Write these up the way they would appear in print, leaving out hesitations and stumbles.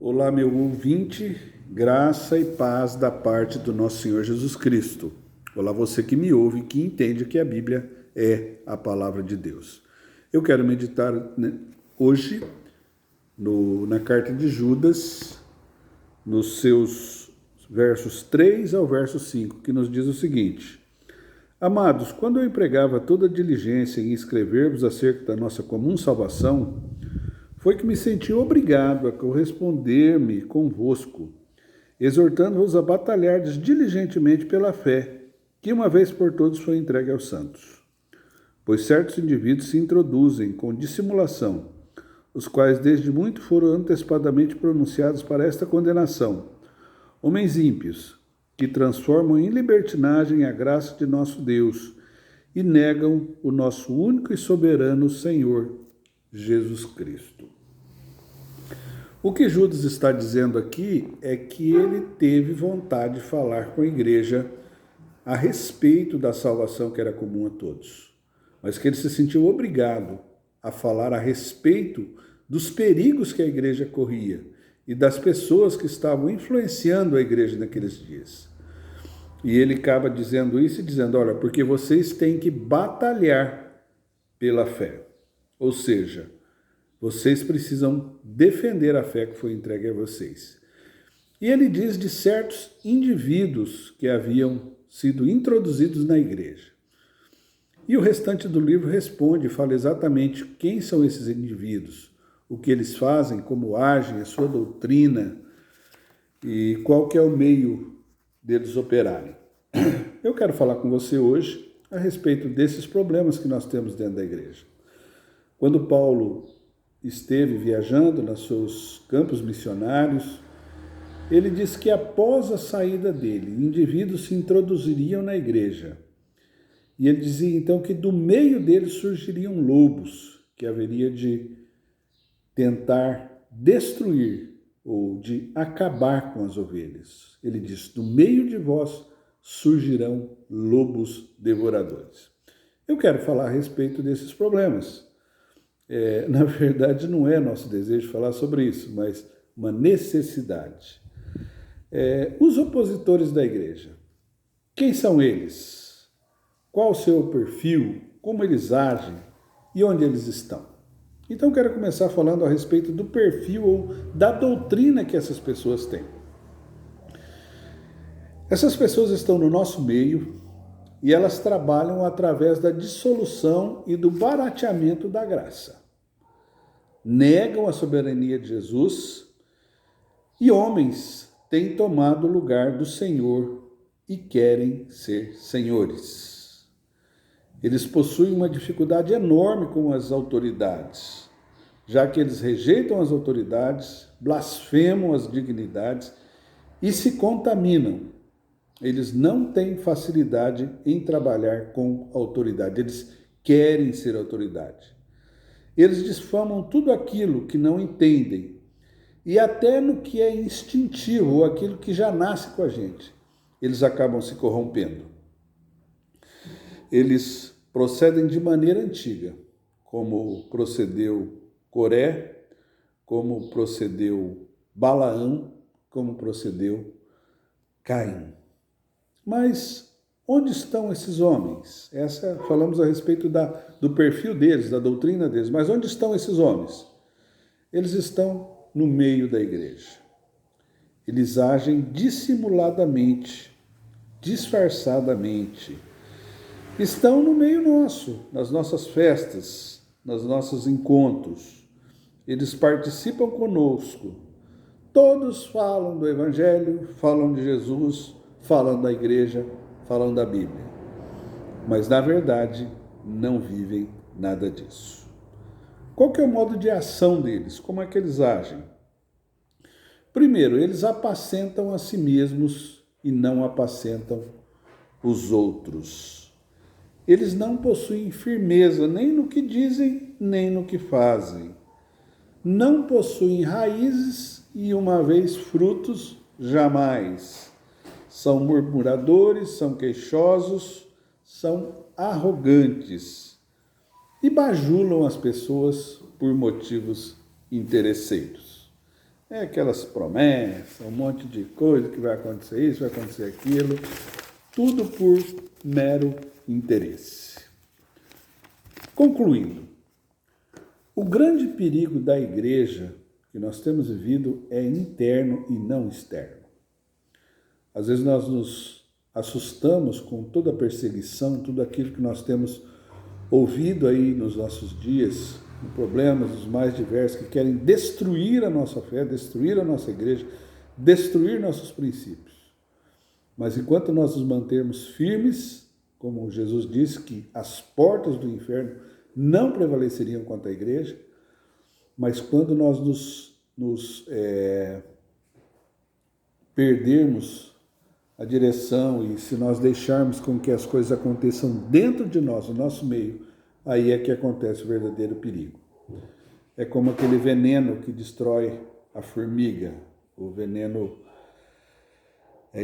Olá, meu ouvinte, graça e paz da parte do nosso Senhor Jesus Cristo. Olá, você que me ouve e que entende que a Bíblia é a palavra de Deus. Eu quero meditar hoje na carta de Judas, nos seus versos 3 ao verso 5, que nos diz o seguinte: Amados, quando eu empregava toda a diligência em escrever-vos acerca da nossa comum salvação, foi que me senti obrigado a corresponder-me convosco, exortando-vos a batalhardes diligentemente pela fé, que uma vez por todos foi entregue aos santos. Pois certos indivíduos se introduzem com dissimulação, os quais desde muito foram antecipadamente pronunciados para esta condenação, homens ímpios, que transformam em libertinagem a graça de nosso Deus e negam o nosso único e soberano Senhor, Jesus Cristo. O que Judas está dizendo aqui é que ele teve vontade de falar com a igreja a respeito da salvação que era comum a todos, mas que ele se sentiu obrigado a falar a respeito dos perigos que a igreja corria e das pessoas que estavam influenciando a igreja naqueles dias. E ele acaba dizendo isso e dizendo, olha, porque vocês têm que batalhar pela fé. Ou seja, vocês precisam defender a fé que foi entregue a vocês. E ele diz de certos indivíduos que haviam sido introduzidos na igreja. E o restante do livro responde e fala exatamente quem são esses indivíduos, o que eles fazem, como agem, a sua doutrina e qual que é o meio deles operarem. Eu quero falar com você hoje a respeito desses problemas que nós temos dentro da igreja. Quando Paulo esteve viajando nos seus campos missionários, ele diz que após a saída dele, indivíduos se introduziriam na igreja. E ele dizia então que do meio deles surgiriam lobos, que haveria de tentar destruir ou de acabar com as ovelhas. Ele diz, do meio de vós surgirão lobos devoradores. Eu quero falar a respeito desses problemas. Na verdade, não é nosso desejo falar sobre isso, mas uma necessidade. Os opositores da igreja, quem são eles? Qual o seu perfil? Como eles agem? E onde eles estão? Então, quero começar falando a respeito do perfil ou da doutrina que essas pessoas têm. Essas pessoas estão no nosso meio e elas trabalham através da dissolução e do barateamento da graça. Negam a soberania de Jesus e homens têm tomado o lugar do Senhor e querem ser senhores. Eles possuem uma dificuldade enorme com as autoridades, já que eles rejeitam as autoridades, blasfemam as dignidades e se contaminam. Eles não têm facilidade em trabalhar com autoridade, eles querem ser autoridade. Eles difamam tudo aquilo que não entendem e até no que é instintivo ou aquilo que já nasce com a gente, eles acabam se corrompendo. Eles procedem de maneira antiga, como procedeu Coré, como procedeu Balaão, como procedeu Caim. Mas onde estão esses homens? Falamos a respeito do perfil deles, da doutrina deles, mas onde estão esses homens? Eles estão no meio da igreja. Eles agem dissimuladamente, disfarçadamente. Estão no meio nosso, nas nossas festas, nos nossos encontros. Eles participam conosco. Todos falam do Evangelho, falam de Jesus, falam da igreja, falam da Bíblia. Mas, na verdade, não vivem nada disso. Qual que é o modo de ação deles? Como é que eles agem? Primeiro, eles apacentam a si mesmos e não apacentam os outros. Eles não possuem firmeza nem no que dizem, nem no que fazem. Não possuem raízes e, uma vez frutos, jamais. São murmuradores, são queixosos, são arrogantes e bajulam as pessoas por motivos interesseiros. É aquelas promessas, um monte de coisa que vai acontecer isso, vai acontecer aquilo, tudo por mero interesse. Concluindo, o grande perigo da igreja que nós temos vivido é interno e não externo. Às vezes nós nos assustamos com toda a perseguição, tudo aquilo que nós temos ouvido aí nos nossos dias, problemas os mais diversos que querem destruir a nossa fé, destruir a nossa igreja, destruir nossos princípios. Mas enquanto nós nos mantermos firmes, como Jesus disse que as portas do inferno não prevaleceriam contra a igreja, mas quando nós nos perdermos a direção e se nós deixarmos com que as coisas aconteçam dentro de nós, no nosso meio, aí é que acontece o verdadeiro perigo. É como aquele veneno que destrói a formiga, o veneno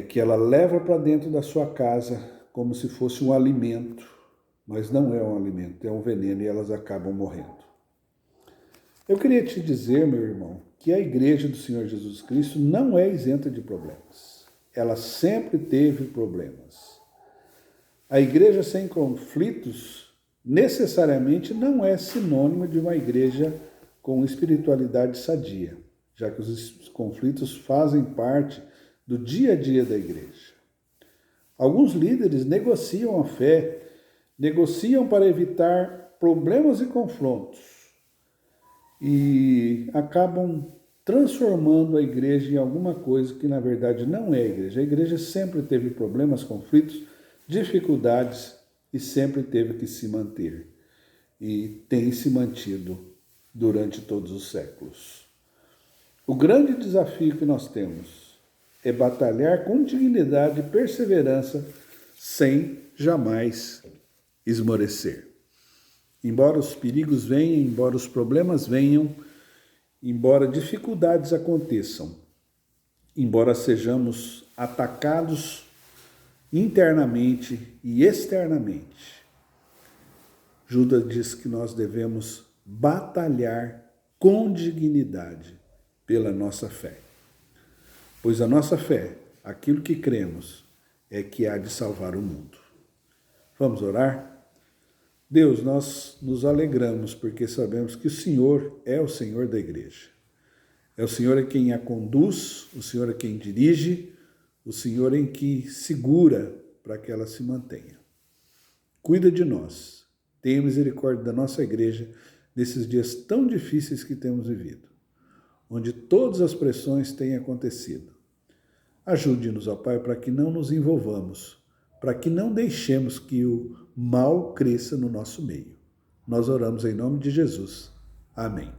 que ela leva para dentro da sua casa como se fosse um alimento, mas não é um alimento, é um veneno e elas acabam morrendo. Eu queria te dizer, meu irmão, que a igreja do Senhor Jesus Cristo não é isenta de problemas. Ela sempre teve problemas. A igreja sem conflitos necessariamente não é sinônimo de uma igreja com espiritualidade sadia, já que os conflitos fazem parte do dia a dia da igreja. Alguns líderes negociam a fé, negociam para evitar problemas e confrontos e acabam transformando a igreja em alguma coisa que na verdade não é a igreja. A igreja sempre teve problemas, conflitos, dificuldades e sempre teve que se manter. E tem se mantido durante todos os séculos. O grande desafio que nós temos é batalhar com dignidade e perseverança sem jamais esmorecer. Embora os perigos venham, embora os problemas venham, embora dificuldades aconteçam, embora sejamos atacados internamente e externamente, Judas diz que nós devemos batalhar com dignidade pela nossa fé. Pois a nossa fé, aquilo que cremos, é que há de salvar o mundo. Vamos orar? Deus, nós nos alegramos porque sabemos que o Senhor é o Senhor da igreja. É o Senhor em quem a conduz, o Senhor é quem dirige, o Senhor em que segura para que ela se mantenha. Cuida de nós, tenha misericórdia da nossa igreja nesses dias tão difíceis que temos vivido, onde todas as pressões têm acontecido. Ajude-nos, ó Pai, para que não nos envolvamos, para que não deixemos que o mal cresça no nosso meio. Nós oramos em nome de Jesus. Amém.